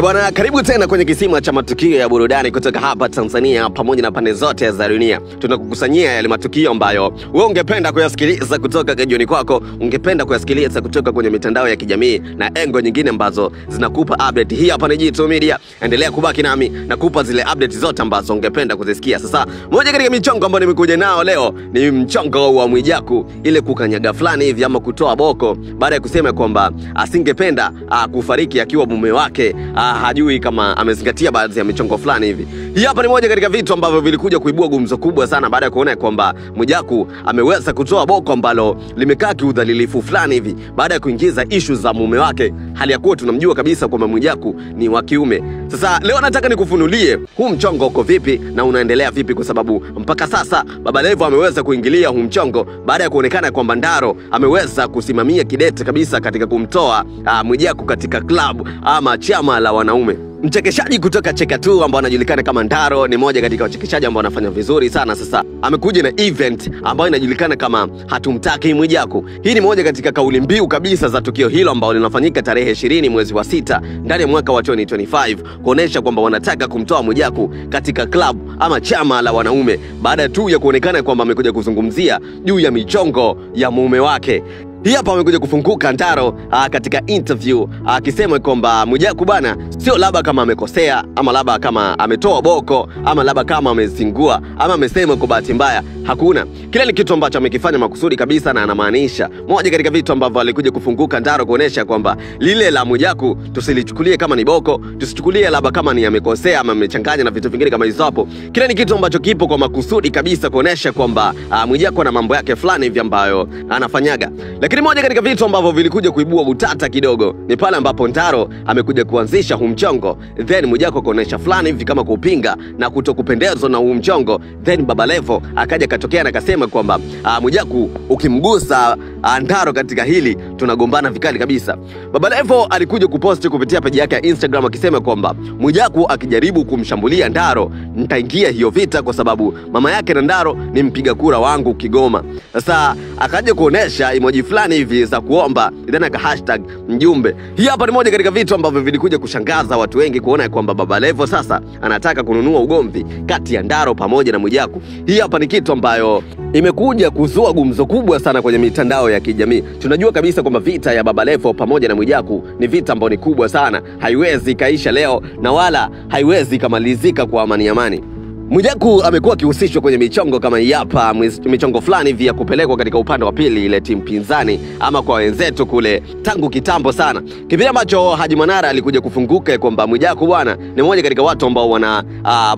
Bwana, karibu tena kwenye kisima cha matukio ya burudani kutoka hapa Tanzania pamoja na pande zote za dunia. Tunakukusanyia yale matukio ambayo wewe ungependa kuyasikiliza kutoka kijioni kwako, ungependa kuyasikiliza kutoka kwenye mitandao ya kijamii na engo nyingine ambazo zinakupa update. Hii hapa ni Jitu Media. Endelea kubaki nami na kupa zile update zote ambazo ungependa kuzisikia. Sasa, moja katika michongo ambayo nimekuja nao leo ni mchongo wa Mwijaku, ile kukanyaga fulani hivi ama kutoa boko baada ya kusema kwamba asingependa kufariki akiwa mume wake hajui kama amezingatia baadhi ya michongo fulani hivi. Hii hapa ni moja katika vitu ambavyo vilikuja kuibua gumzo kubwa sana baada ya kuona kwamba Mwijaku ameweza kutoa boko ambalo limekaa kiudhalilifu fulani hivi baada ya kuingiza issue za mume wake, hali ya kuwa tunamjua kabisa kwamba Mwijaku ni wa kiume. Sasa leo nataka nikufunulie huu mchongo uko vipi na unaendelea vipi, kwa sababu mpaka sasa Baba Levo ameweza kuingilia huu mchongo baada ya kuonekana kwamba Ndaro ameweza kusimamia kidete kabisa katika kumtoa Mwijaku katika club ama chama la wanaume. Mchekeshaji kutoka Cheka Tu ambao anajulikana kama Ndaro ni moja katika wachekeshaji ambao wanafanya vizuri sana. Sasa amekuja na event ambayo inajulikana kama hatumtaki Mwijaku. Hii ni moja katika kauli mbiu kabisa za tukio hilo ambao linafanyika tarehe 20 mwezi wa 6 ndani ya mwaka wa 2025, kuonesha kwamba wanataka kumtoa Mwijaku katika club ama chama la wanaume baada tu ya kuonekana kwamba amekuja kuzungumzia juu ya michongo ya mume wake. Hii hapa amekuja kufunguka Ndaro katika interview akisema kwamba Mwijaku bana sio labda kama amekosea ama labda kama ametoa boko ama labda kama amezingua ama amesema kwa bahati mbaya. Hakuna, kile ni kitu ambacho amekifanya makusudi kabisa na anamaanisha. Moja katika vitu ambavyo alikuja kufunguka Ndaro kuonesha kwamba lile la Mwijaku tusilichukulie kama ni boko, tusichukulie labda kama ni amekosea ama amechanganya na vitu vingine kama hizo hapo. Kile ni kitu ambacho kipo kwa makusudi kabisa kuonesha kwamba Mwijaku ana mambo yake fulani hivi ambayo anafanyaga. Lakini moja katika vitu ambavyo vilikuja kuibua utata kidogo ni pale ambapo Ndaro amekuja kuanzisha huu mchongo, then Mwijaku akaonesha fulani hivi kama kupinga na kutokupendezwa na huu mchongo, then Baba Levo akaja katokea na akasema kwamba Mwijaku ukimgusa Ndaro katika hili tunagombana vikali kabisa. Baba Levo alikuja kuposti kupitia page yake ya Instagram akisema kwamba Mwijaku akijaribu kumshambulia Ndaro nitaingia hiyo vita kwa sababu mama yake na Ndaro ni mpiga kura wangu Kigoma. Sasa akaja kuonesha emoji fulani hivi za kuomba then aka hashtag mjumbe. Hii hapa ni moja katika vitu ambavyo vilikuja kushangaza watu wengi kuona kwamba Baba Levo sasa anataka kununua ugomvi kati ya Ndaro pamoja na Mwijaku. Hii hapa ni kitu ambayo imekuja kuzua gumzo kubwa sana kwenye mitandao ya kijamii. Tunajua kabisa kwamba vita ya Baba Levo pamoja na Mwijaku ni vita ambayo ni kubwa sana, haiwezi kaisha leo na wala haiwezi kamalizika kwa amani. Mwijaku amekuwa akihusishwa kwenye michongo kama hii hapa, michongo fulani vya kupelekwa katika upande wa pili ile timu pinzani ama kwa wenzetu kule tangu kitambo sana. Kipindi ambacho Haji Manara alikuja kufunguka kwamba Mwijaku bwana ni mmoja katika watu ambao wana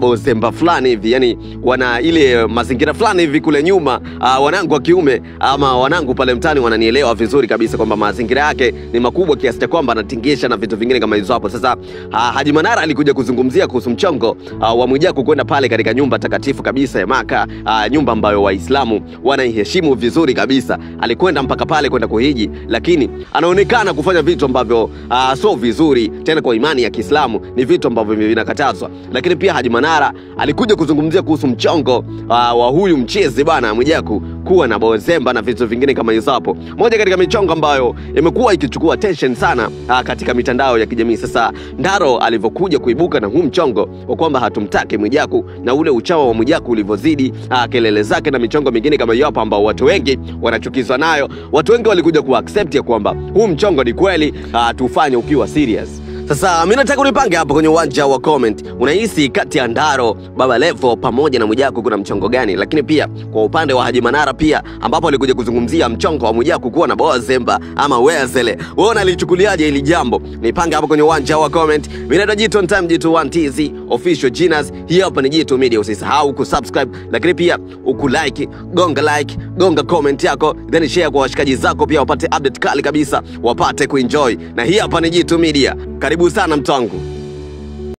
bozemba fulani hivi, yani wana ile mazingira fulani hivi kule nyuma. Wanangu wa kiume ama wanangu pale mtani wananielewa vizuri kabisa kwamba mazingira yake ni makubwa kiasi cha kwamba anatingisha na vitu vingine kama hizo hapo. Sasa Haji Manara alikuja kuzungumzia kuhusu mchongo wa Mwijaku kwenda pale katika nyumba takatifu kabisa ya Maka, nyumba ambayo Waislamu wanaiheshimu vizuri kabisa. Alikwenda mpaka pale kwenda kuhiji, lakini anaonekana kufanya vitu ambavyo sio vizuri tena kwa imani ya Kiislamu, ni vitu ambavyo vinakatazwa. Lakini pia Haji Manara alikuja kuzungumzia kuhusu mchongo wa huyu mchezi bana Mwijaku kuwa na bozemba na vitu vingine kama hizo hapo. Moja katika michongo ambayo imekuwa ikichukua attention sana katika mitandao ya kijamii. Sasa Ndaro alivyokuja kuibuka na huu mchongo wa kwamba hatumtaki Mwijaku na ule uchawa wa Mwijaku ulivyozidi, kelele zake na michongo mingine kama hiyo hapa ambao watu wengi wanachukizwa nayo, watu wengi walikuja kuaccept ya kwamba huu mchongo ni kweli tufanye ukiwa serious. Sasa mimi nataka unipange hapo kwenye uwanja wa comment, unahisi kati ya Ndaro, Baba Levo pamoja na Mwijaku kuna mchongo gani? Lakini pia kwa upande wa Haji Manara pia ambapo alikuja kuzungumzia mchongo wa Mwijaku kuwa na bozemba ama wezele, wewe unalichukuliaje hili jambo? Nipange hapo kwenye uwanja wa comment. Mimi naitwa Jitu on time, Jitu 1TZ official genius. Hii hapa ni Jitu Media. Usisahau kusubscribe, lakini pia ukulike, gonga comment yako, then share kwa washikaji zako pia wapate update kali kabisa, wapate kuenjoy. Na hii hapa ni Jitu Media. Karibu sana mtangu.